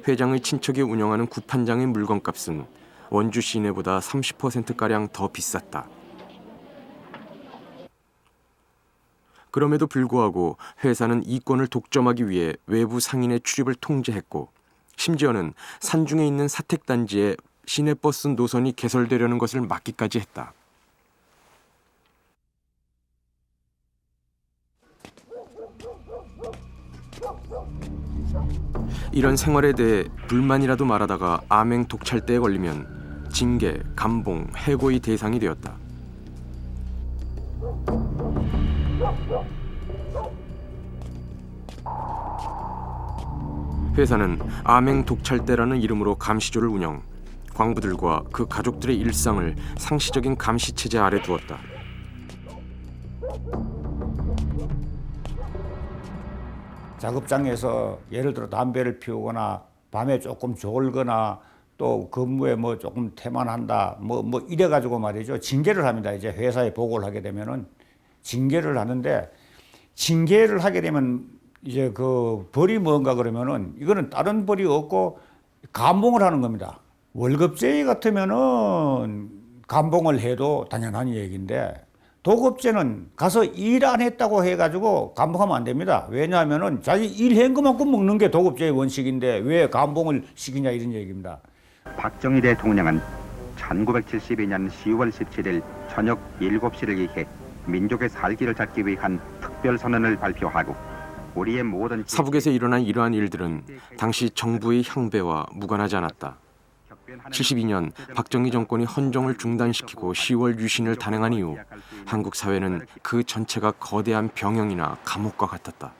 Speaker 1: 회장의 친척이 운영하는 구판장의 물건값은 원주 시내보다 30%가량 더 비쌌다. 그럼에도 불구하고 회사는 이권을 독점하기 위해 외부 상인의 출입을 통제했고 심지어는 산중에 있는 사택단지에 시내버스 노선이 개설되려는 것을 막기까지 했다. 이런 생활에 대해 불만이라도 말하다가 암행 독찰대에 걸리면 징계, 감봉, 해고의 대상이 되었다. 회사는 암행 독찰대라는 이름으로 감시조를 운영, 광부들과 그 가족들의 일상을 상시적인 감시 체제 아래 두었다.
Speaker 2: 작업장에서 예를 들어 담배를 피우거나 밤에 조금 졸거나 또 근무에 뭐 조금 태만한다 뭐 이래가지고 말이죠. 징계를 합니다. 이제 회사에 보고를 하게 되면은 징계를 하는데 징계를 하게 되면 이제 그 벌이 뭔가 그러면은 이거는 다른 벌이 없고 감봉을 하는 겁니다. 월급제의 같으면은 감봉을 해도 당연한 얘기인데 도급제는 가서 일 안 했다고 해가지고 감봉하면 안 됩니다. 왜냐하면은 자기 일한 것만큼 먹는 게 도급제의 원칙인데 왜 감봉을 시키냐 이런 얘기입니다.
Speaker 16: 박정희 대통령은 1972년 10월 17일 저녁 7시를 기해 민족의 살기를 찾기 위한 특별선언을 발표하고 우리의 모든
Speaker 1: 사북에서 일어난 이러한 일들은 당시 정부의 향배와 무관하지 않았다. 72년 박정희 정권이 헌정을 중단시키고 10월 유신을 단행한 이후 한국 사회는 그 전체가 거대한 병영이나 감옥과 같았다.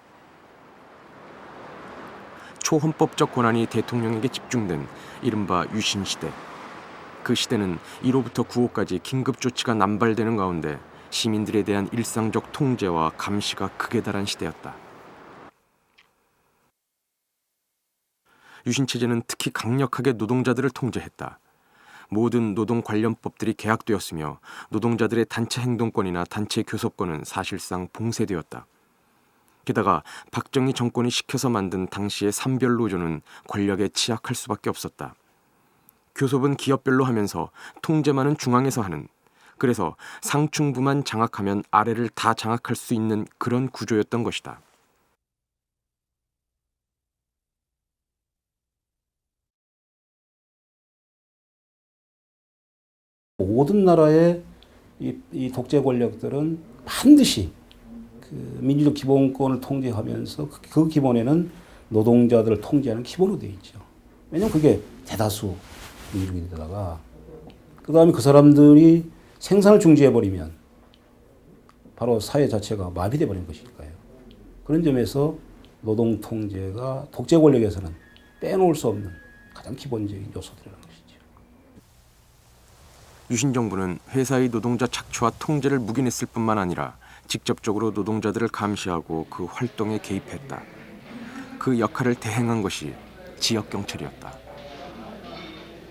Speaker 1: 초헌법적 권한이 대통령에게 집중된 이른바 유신 시대. 그 시대는 1호부터 9호까지 긴급 조치가 남발되는 가운데 시민들에 대한 일상적 통제와 감시가 극에 달한 시대였다. 유신체제는 특히 강력하게 노동자들을 통제했다. 모든 노동 관련 법들이 개혁되었으며 노동자들의 단체 행동권이나 단체 교섭권은 사실상 봉쇄되었다. 게다가 박정희 정권이 시켜서 만든 당시의 산별노조는 권력에 취약할 수밖에 없었다. 교섭은 기업별로 하면서 통제만은 중앙에서 하는, 그래서 상층부만 장악하면 아래를 다 장악할 수 있는 그런 구조였던 것이다.
Speaker 14: 모든 나라의 이 독재 권력들은 반드시 그 민주적 기본권을 통제하면서 그 기본에는 노동자들을 통제하는 기본으로 되어 있죠. 왜냐하면 그게 대다수 민족인데다가 그 다음에 그 사람들이 생산을 중지해버리면 바로 사회 자체가 마비돼 버린 것이니까요. 그런 점에서 노동 통제가 독재 권력에서는 빼놓을 수 없는 가장 기본적인 요소들이라는 것이죠.
Speaker 1: 유신 정부는 회사의 노동자 착취와 통제를 묵인했을 뿐만 아니라 직접적으로 노동자들을 감시하고 그 활동에 개입했다. 그 역할을 대행한 것이 지역경찰이었다.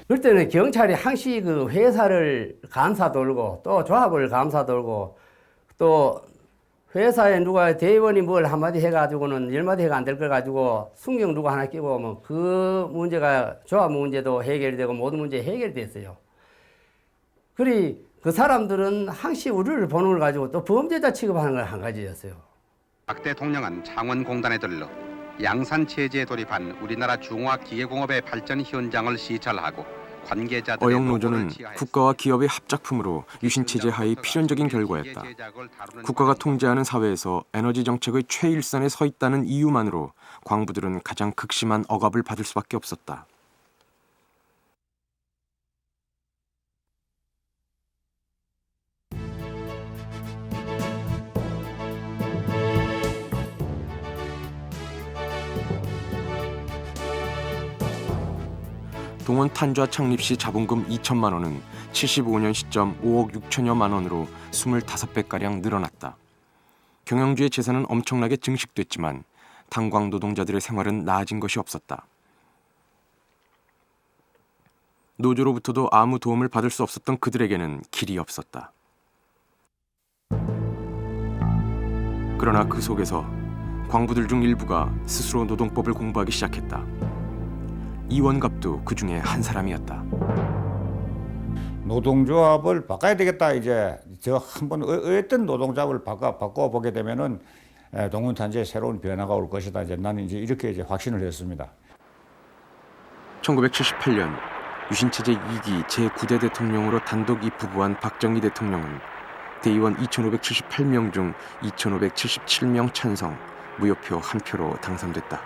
Speaker 8: 그럴 때는 경찰이 항시 그 회사를 감사 돌고 또 조합을 감사 돌고 또 회사에 누가 대의원이 뭘 한마디 해가지고는 10마디 해가 안 될 걸 가지고 순경 누가 하나 끼고 뭐 그 문제가 조합 문제도 해결되고 모든 문제 해결됐어요. 그리 그 사람들은 항시 우리를 보는 걸 가지고 또 범죄자 취급하는 걸 한 가지였어요.
Speaker 16: 박 대통령은 창원공단에 들러 양산체제에 돌입한 우리나라 중화기계공업의 발전 현장을 시찰하고 관계자들의
Speaker 1: 어영노조는 국가와 기업의 합작품으로 유신체제 하의 필연적인 결과였다. 국가가 통제하는 사회에서 에너지 정책의 최일선에 서 있다는 이유만으로 광부들은 가장 극심한 억압을 받을 수밖에 없었다. 동원 탄좌 창립 시 자본금 2천만 원은 75년 시점 5억 6천여만 원으로 25배가량 늘어났다. 경영주의 재산은 엄청나게 증식됐지만 탄광 노동자들의 생활은 나아진 것이 없었다. 노조로부터도 아무 도움을 받을 수 없었던 그들에게는 길이 없었다. 그러나 그 속에서 광부들 중 일부가 스스로 노동법을 공부하기 시작했다. 이원갑도 그 중에 한 사람이었다.
Speaker 2: 노동조합을 바꿔야 되겠다. 이제 저 한번 어떤 노동조합을 바꿔보게 되면은 동원탄지에 새로운 변화가 올 것이다. 이제 나는 이제 이렇게 이제 확신을 했습니다.
Speaker 1: 1978년 유신체제 2기 제9대 대통령으로 단독 입후보한 박정희 대통령은 대의원 2,578명 중 2,577명 찬성, 무효표 1표로 당선됐다.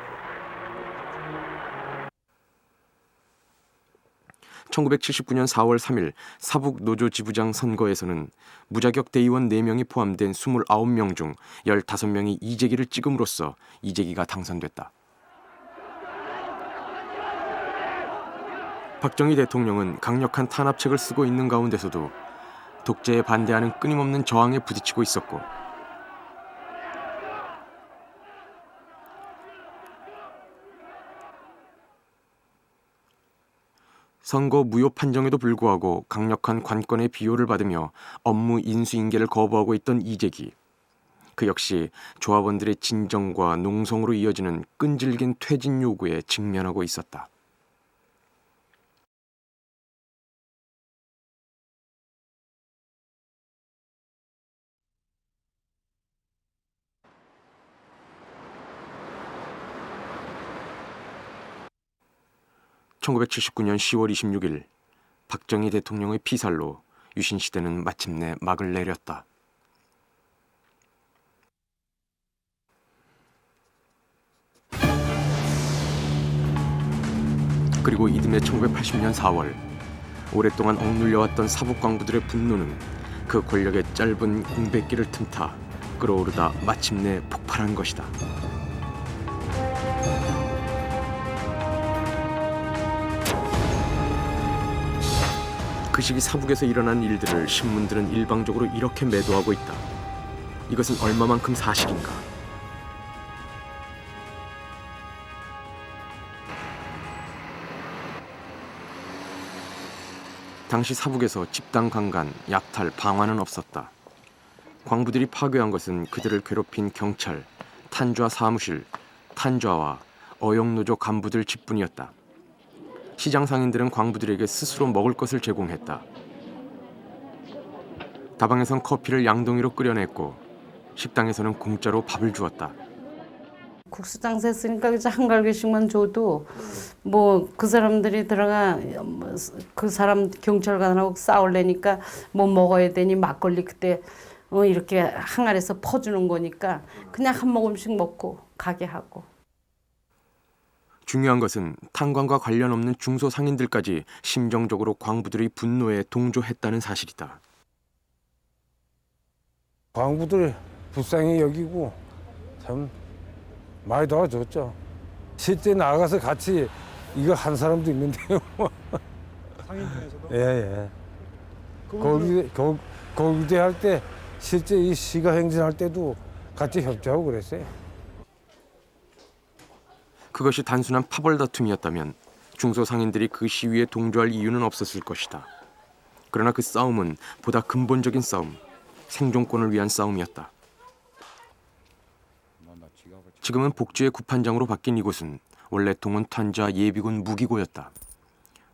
Speaker 1: 1979년 4월 3일 사북 노조 지부장 선거에서는 무자격 대의원 4명이 포함된 29명 중 15명이 이재기를 찍음으로써 이재기가 당선됐다. 박정희 대통령은 강력한 탄압책을 쓰고 있는 가운데서도 독재에 반대하는 끊임없는 저항에 부딪히고 있었고 선거 무효 판정에도 불구하고 강력한 관건의 비호를 받으며 업무 인수인계를 거부하고 있던 이재기. 그 역시 조합원들의 진정과 농성으로 이어지는 끈질긴 퇴진 요구에 직면하고 있었다. (1979년 10월 26일) 박정희 대통령의 피살로 유신 시대는 마침내 막을 내렸다. 그리고 이듬해 1980년 4월, 오랫동안 억눌려왔던 사북 광부들의 분노는 그 권력의 짧은 공백기를 틈타 끓어오르다 마침내 폭발한 것이다. 그 시기 사북에서 일어난 일들을 신문들은 일방적으로 이렇게 매도하고 있다. 이것은 얼마만큼 사실인가? 당시 사북에서 집단 강간, 약탈, 방화는 없었다. 광부들이 파괴한 것은 그들을 괴롭힌 경찰, 탄좌 사무실, 탄좌와 어영노조 간부들 집뿐이었다. 시장 상인들은 광부들에게 스스로 먹을 것을 제공했다. 다방에선 커피를 양동이로 끓여냈고 식당에서는 공짜로 밥을 주었다.
Speaker 6: 국수 장사했으니까 한 갈기씩만 줘도 뭐 그 사람들이 들어가 그 사람 경찰관하고 싸우려니까 뭐 먹어야 되니 막걸리 그때 이렇게 항아리에서 퍼주는 거니까 그냥 한 모금씩 먹고 가게 하고.
Speaker 1: 중요한 것은 탄광과 관련 없는 중소상인들까지 심정적으로 광부들의 분노에 동조했다는 사실이다.
Speaker 3: 광부들 불쌍히 여기고 참 많이 도와줬죠. 실제 나가서 같이 이거 한 사람도 있는데요.
Speaker 5: 상인 중에서도?
Speaker 3: 예. 거기대 할 때 실제 이 시가 행진할 때도 같이 협조하고 그랬어요.
Speaker 1: 그것이 단순한 파벌 다툼이었다면 중소상인들이 그 시위에 동조할 이유는 없었을 것이다. 그러나 그 싸움은 보다 근본적인 싸움, 생존권을 위한 싸움이었다. 지금은 복지의 구판장으로 바뀐 이곳은 원래 동원탄자 예비군 무기고였다.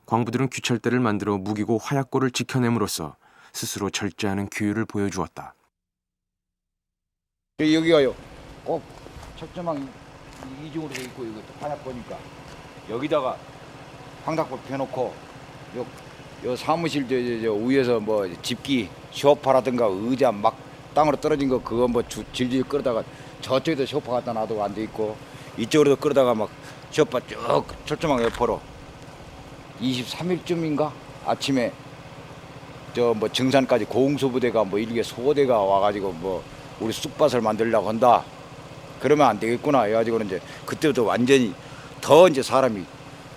Speaker 1: 광부들은 귀찰대를 만들어 무기고 화약고를 지켜냄으로써 스스로 절제하는 규율을 보여주었다.
Speaker 20: 여기가요, 꼭 철조망 이중으로 돼 있고 이것도 화약고니까 여기다가 황닭불 펴놓고 요 사무실 저 위에서 뭐 집기 소파라든가 의자 막 땅으로 떨어진 거 그거 뭐 질질 끌다가 저쪽에도 소파 갖다 놔두고 앉아 있고 이쪽으로도 끌다가 막 소파 쭉 철조망 옆으로 23일쯤인가 아침에 저 뭐 증산까지 공수부대가 뭐 일개 소대가 와가지고 뭐 우리 쑥밭을 만들려고 한다. 그러면 안 되겠구나 해가지고는 이제 그때부터 완전히 더 이제 사람이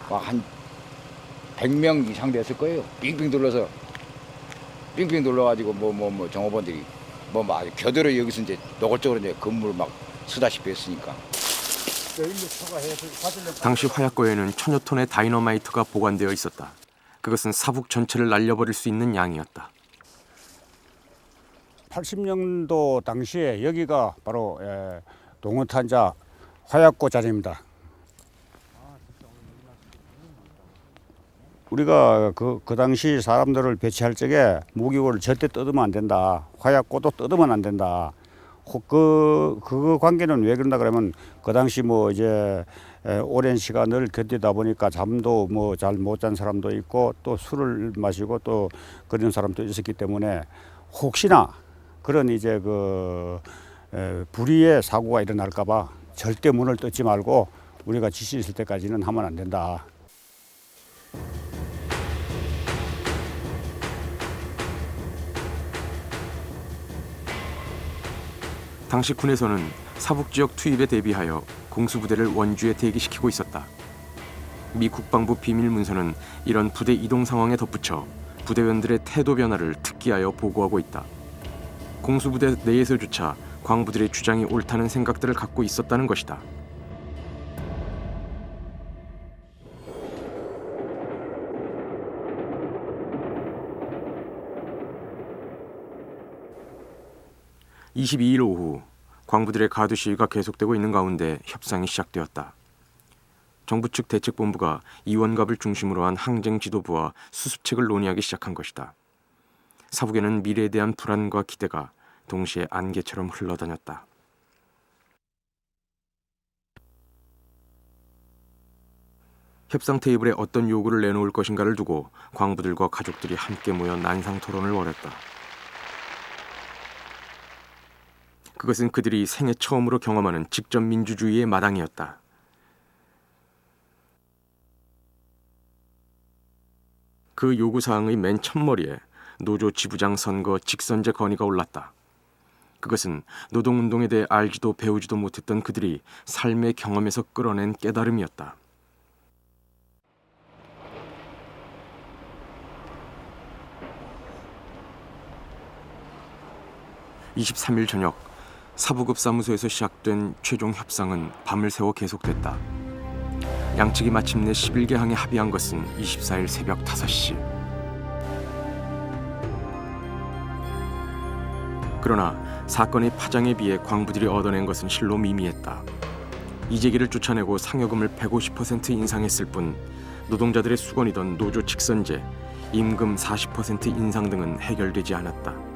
Speaker 20: 막 한 100명 이상 됐을 거예요. 빙빙 둘러서 빙빙 둘러가지고 뭐 정호원들이 뭐 막 겨드러 여기서 이제 노골적으로 이제 건물 막 쓰다시피 했으니까.
Speaker 1: 당시 화약고에는 1000여 톤의 다이너마이트가 보관되어 있었다. 그것은 사북 전체를 날려버릴 수 있는 양이었다.
Speaker 2: 80년도 당시에 여기가 바로 동원탄자 화약고 자리입니다. 우리가 그 당시 사람들을 배치할 적에 무기고를 절대 뜯으면 안 된다. 화약고도 뜯으면 안 된다. 그 관계는 왜 그런다 그러면 그 당시 뭐 이제 오랜 시간을 견디다 보니까 잠도 뭐 잘 못 잔 사람도 있고 또 술을 마시고 또 그런 사람도 있었기 때문에 혹시나 그런 이제 그 불의의 사고가 일어날까 봐 절대 문을 뜯지 말고 우리가 지시 있을 때까지는 하면 안 된다.
Speaker 1: 당시 군에서는 사북 지역 투입에 대비하여 공수부대를 원주에 대기시키고 있었다. 미 국방부 비밀 문서는 이런 부대 이동 상황에 덧붙여 부대원들의 태도 변화를 특기하여 보고하고 있다. 공수부대 내에서조차 광부들의 주장이 옳다는 생각들을 갖고 있었다는 것이다. 22일 오후 광부들의 가두 시위가 계속되고 있는 가운데 협상이 시작되었다. 정부 측 대책본부가 이원갑을 중심으로 한 항쟁 지도부와 수습책을 논의하기 시작한 것이다. 사북에는 미래에 대한 불안과 기대가 동시에 안개처럼 흘러다녔다. 협상 테이블에 어떤 요구를 내놓을 것인가를 두고 광부들과 가족들이 함께 모여 난상 토론을 벌였다. 그것은 그들이 생애 처음으로 경험하는 직접 민주주의의 마당이었다. 그 요구사항의 맨 첫머리에 노조 지부장 선거 직선제 건의가 올랐다. 그것은 노동운동에 대해 알지도 배우지도 못했던 그들이 삶의 경험에서 끌어낸 깨달음이었다. 23일 저녁 사부급 사무소에서 시작된 최종 협상은 밤을 새워 계속됐다. 양측이 마침내 11개 항에 합의한 것은 24일 새벽 5시. 그러나 사건의 파장에 비해 광부들이 얻어낸 것은 실로 미미했다. 이재기를 쫓아내고 상여금을 150% 인상했을 뿐 노동자들의 수건이던 노조 직선제, 임금 40% 인상 등은 해결되지 않았다.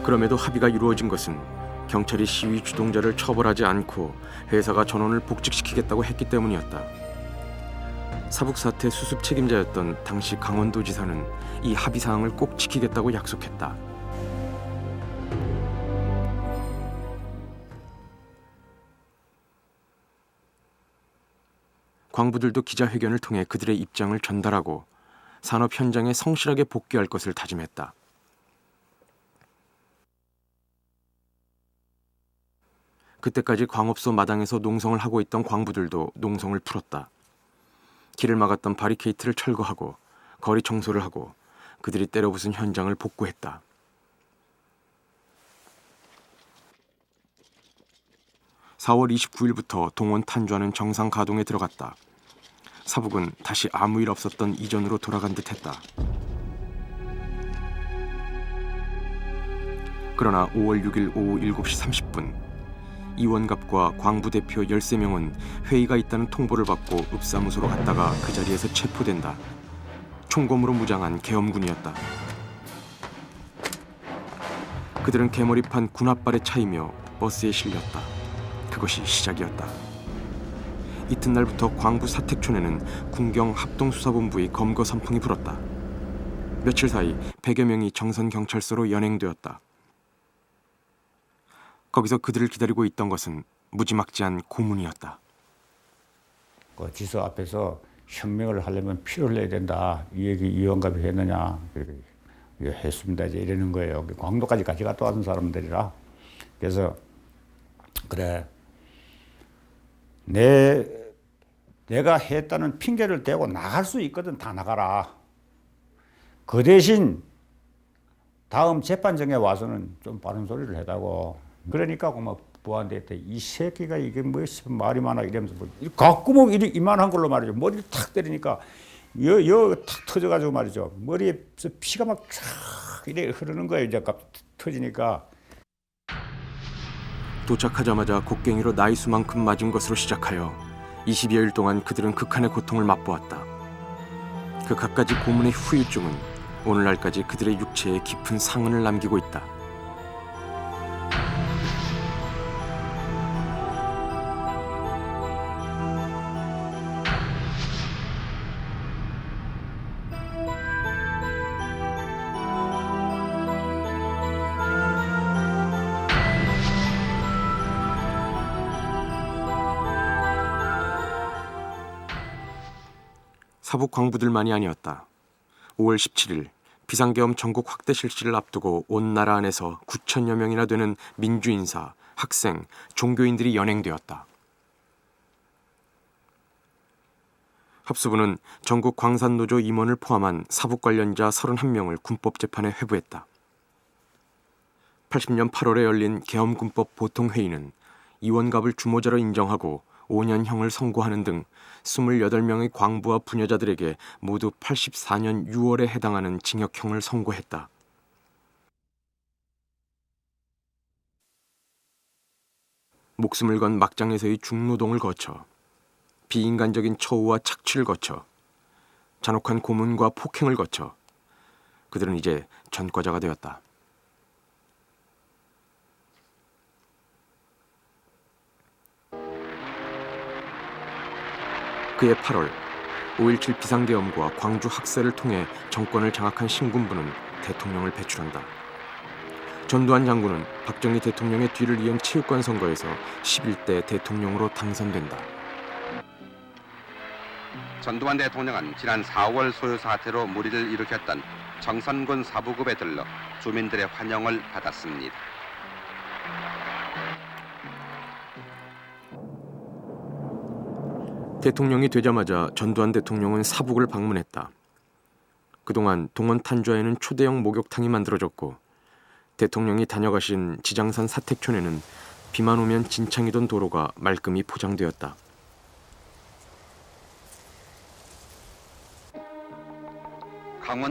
Speaker 1: 그럼에도 합의가 이루어진 것은 경찰이 시위 주동자를 처벌하지 않고 회사가 전원을 복직시키겠다고 했기 때문이었다. 사북 사태 수습 책임자였던 당시 강원도지사는 이 합의 사항을 꼭 지키겠다고 약속했다. 광부들도 기자회견을 통해 그들의 입장을 전달하고 산업 현장에 성실하게 복귀할 것을 다짐했다. 그때까지 광업소 마당에서 농성을 하고 있던 광부들도 농성을 풀었다. 길을 막았던 바리케이트를 철거하고 거리 청소를 하고 그들이 때려부순 현장을 복구했다. (4월 29일부터) 동원 탄주하는 정상 가동에 들어갔다. 사북은 다시 아무 일 없었던 이전으로 돌아간 듯했다. 그러나 5월 6일 오후 7시 30분 이원갑과 광부 대표 13명은 회의가 있다는 통보를 받고 읍사무소로 갔다가 그 자리에서 체포된다. 총검으로 무장한 계엄군이었다. 그들은 개머리판 군합발에 차이며 버스에 실렸다. 그것이 시작이었다. 이튿날부터 광부 사택촌에는 군경 합동수사본부의 검거 선풍이 불었다. 며칠 사이 100여 명이 정선경찰서로 연행되었다. 거기서 그들을 기다리고 있던 것은 무지막지한 고문이었다.
Speaker 2: 그 지서 앞에서 혁명을 하려면 피를 내야 된다. 이 얘기 이원갑이 했느냐. 했습니다. 이제 이러는 거예요. 광도까지 같이 갔다 왔던 사람들이라. 그래서 그래 내가 했다는 핑계를 대고 나갈 수 있거든. 다 나가라. 그 대신 다음 재판정에 와서는 좀 바른 소리를 해다고. 그러니까 뭐 부한테 이 새끼가 이게 뭐 말이 많아 이러면서 가꾸먹 이만한 걸로 말이죠. 머리를 탁 때리니까 여 탁 터져가지고 말이죠. 머리에서 피가 막 쫙 이래 흐르는 거예요. 이제 터지니까.
Speaker 1: 도착하자마자 곡괭이로 나이수만큼 맞은 것으로 시작하여 20여일 동안 그들은 극한의 고통을 맛보았다. 그 갖가지 고문의 후유증은 오늘날까지 그들의 육체에 깊은 상흔을 남기고 있다. 사북 광부들만이 아니었다. 5월 17일 비상계엄 전국 확대 실시를 앞두고 온 나라 안에서 9천여 명이나 되는 민주인사, 학생, 종교인들이 연행되었다. 합수부는 전국 광산노조 임원을 포함한 사북 관련자 31명을 군법재판에 회부했다. 80년 8월에 열린 계엄군법 보통회의는 이원갑을 주모자로 인정하고 5년형을 선고하는 등 28명의 광부와 부녀자들에게 모두 84년 6월에 해당하는 징역형을 선고했다. 목숨을 건 막장에서의 중노동을 거쳐 비인간적인 처우와 착취를 거쳐 잔혹한 고문과 폭행을 거쳐 그들은 이제 전과자가 되었다. 그해 8월 5.17 비상계엄과 광주 학살을 통해 정권을 장악한 신군부는 대통령을 배출한다. 전두환 장군은 박정희 대통령의 뒤를 이은 체육관 선거에서 11대 대통령으로 당선된다.
Speaker 16: 전두환 대통령은 지난 4월 소요 사태로 무리를 일으켰던 정선군 사부급에 들러 주민들의 환영을 받았습니다.
Speaker 1: 대통령이 되자마자 전두환 대통령은 사북을 방문했다. 그동안 동원 탄좌에는 초대형 목욕탕이 만들어졌고 대통령이 다녀가신 지장산 사택촌에는 비만 오면 진창이던 도로가 말끔히 포장되었다.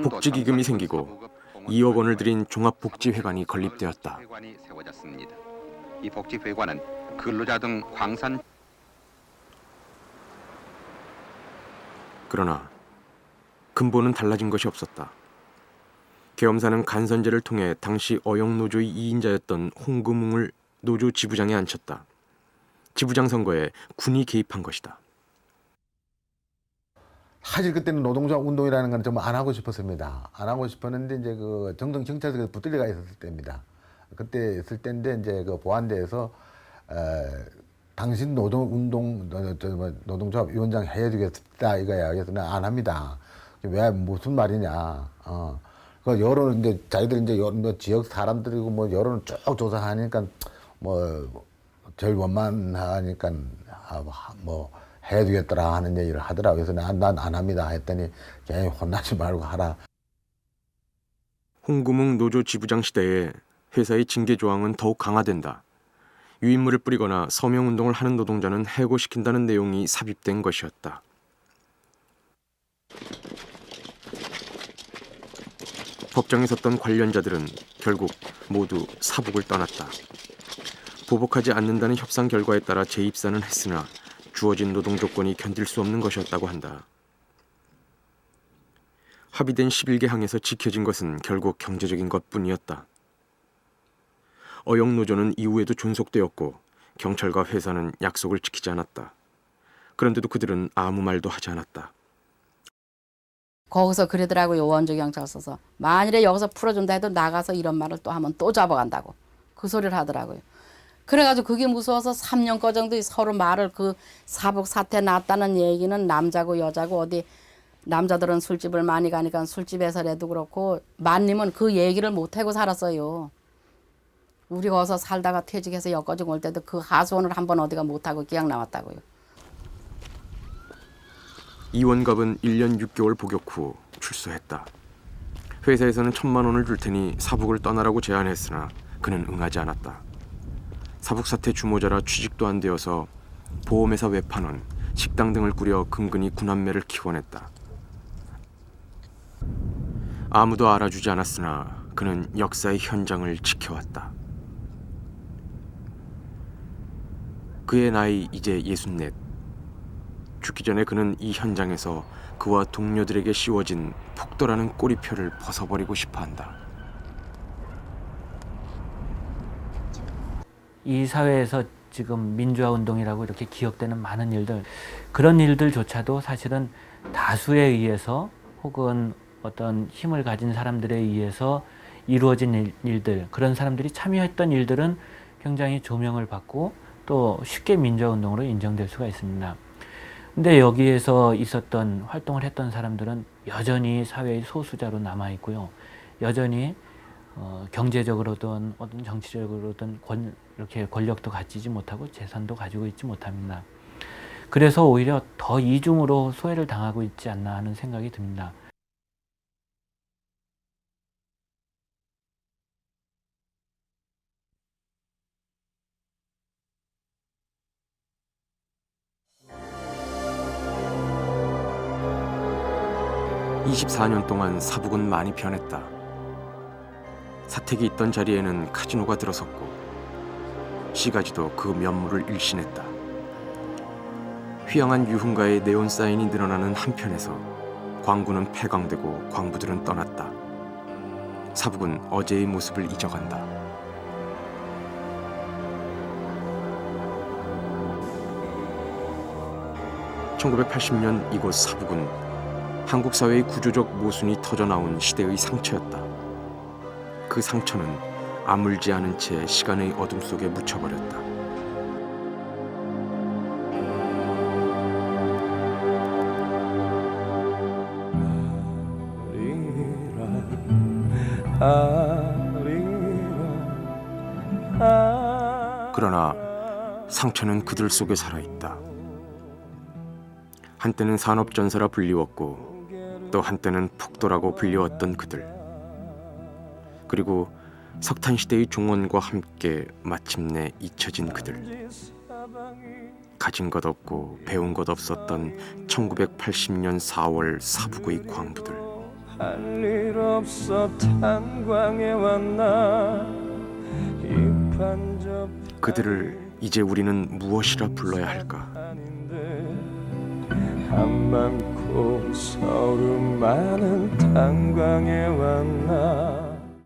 Speaker 1: 복지기금이 생기고 2억 원을 들인 종합복지회관이 건립되었다.
Speaker 16: 이 복지회관은 근로자 등 광산
Speaker 1: 그러나 근본은 달라진 것이 없었다. 계엄사는 간선제를 통해 당시 어영노조의 2인자였던 홍금웅을 노조 지부장에 앉혔다. 지부장 선거에 군이 개입한 것이다.
Speaker 3: 사실 그때는 노동자 운동이라는 건 좀 안 하고 싶었습니다. 안 하고 싶었는데 이제 그 정동 경찰서 붙들려가 있었을 때입니다. 그때 있을 때인데 이제 그 보안대에서 당신 노동조합 위원장 해주겠다 이거야. 그래서 난 안 합니다. 왜 무슨 말이냐. 그 여론 이제 자기들 이제 지역 사람들이고 뭐 여론을 쭉 조사하니까 뭐 제일 원만하니까 뭐 해주겠더라 하는 얘기를 하더라고. 그래서 난 안 합니다 했더니 괜히 혼나지 말고 하라.
Speaker 1: 홍금웅 노조 지부장 시대에 회사의 징계 조항은 더욱 강화된다. 유인물을 뿌리거나 서명운동을 하는 노동자는 해고시킨다는 내용이 삽입된 것이었다. 법정에 섰던 관련자들은 결국 모두 사북을 떠났다. 보복하지 않는다는 협상 결과에 따라 재입사는 했으나 주어진 노동 조건이 견딜 수 없는 것이었다고 한다. 합의된 11개 항에서 지켜진 것은 결국 경제적인 것뿐이었다. 어영노조는 이후에도 존속되었고 경찰과 회사는 약속을 지키지 않았다. 그런데도 그들은 아무 말도 하지 않았다.
Speaker 6: 거기서 그러더라고요. 원조 경찰서서. 만일에 여기서 풀어준다 해도 나가서 이런 말을 또 하면 또 잡아간다고. 그 소리를 하더라고요. 그래가지고 그게 무서워서 3년거 정도 서로 말을 그 사북 사태 났다는 얘기는 남자고 여자고 어디 남자들은 술집을 많이 가니까 술집에서라도 그렇고 만님은 그 얘기를 못하고 살았어요. 우리 거기서 살다가 퇴직해서 여기까지 올 때도 그 하소연을 한번 어디가 못하고 기억 남았다고요.
Speaker 1: 이원갑은 1년 6개월 복역 후 출소했다. 회사에서는 1,000만 원을 줄 테니 사북을 떠나라고 제안했으나 그는 응하지 않았다. 사북 사태 주모자라 취직도 안 되어서 보험회사 외판원, 식당 등을 꾸려 근근히 군함매를 키워냈다. 아무도 알아주지 않았으나 그는 역사의 현장을 지켜왔다. 그의 나이 이제 64. 죽기 전에 그는 이 현장에서 그와 동료들에게 씌워진 폭도라는 꼬리표를 벗어버리고 싶어한다.
Speaker 21: 이 사회에서 지금 민주화 운동이라고 이렇게 기억되는 많은 일들, 그런 일들조차도 사실은 다수에 의해서 혹은 어떤 힘을 가진 사람들에 의해서 이루어진 일들, 그런 사람들이 참여했던 일들은 굉장히 조명을 받고 또 쉽게 민주화 운동으로 인정될 수가 있습니다. 근데 여기에서 있었던 활동을 했던 사람들은 여전히 사회의 소수자로 남아 있고요. 여전히 경제적으로든 어떤 정치적으로든 이렇게 권력도 가지지 못하고 재산도 가지고 있지 못합니다. 그래서 오히려 더 이중으로 소외를 당하고 있지 않나 하는 생각이 듭니다.
Speaker 1: (24년) 동안 사북은 많이 변했다. 사택이 있던 자리에는 카지노가 들어섰고 시가지도 그 면모를 일신했다. 휘황한 유흥가의 네온사인이 늘어나는 한편에서 광구는 폐광되고 광부들은 떠났다. 사북은 어제의 모습을 잊어간다. (1980년) 이곳 사북은 한국 사회의 구조적 모순이 터져나온 시대의 상처였다. 그 상처는 아물지 않은 채 시간의 어둠 속에 묻혀버렸다. 그러나 상처는 그들 속에 살아있다. 한때는 산업전사라 불리웠고 또 한때는 폭도라고 불리웠던 그들. 그리고 석탄시대의 종언과 함께 마침내 잊혀진 그들. 가진 것 없고 배운 것 없었던 1980년 4월 사북의 광부들.
Speaker 18: 할 일 없어 탄광에 왔나
Speaker 1: 그들을 이제 우리는 무엇이라 불러야 할까?
Speaker 18: 한 많고 서름 많은 탄광에 왔나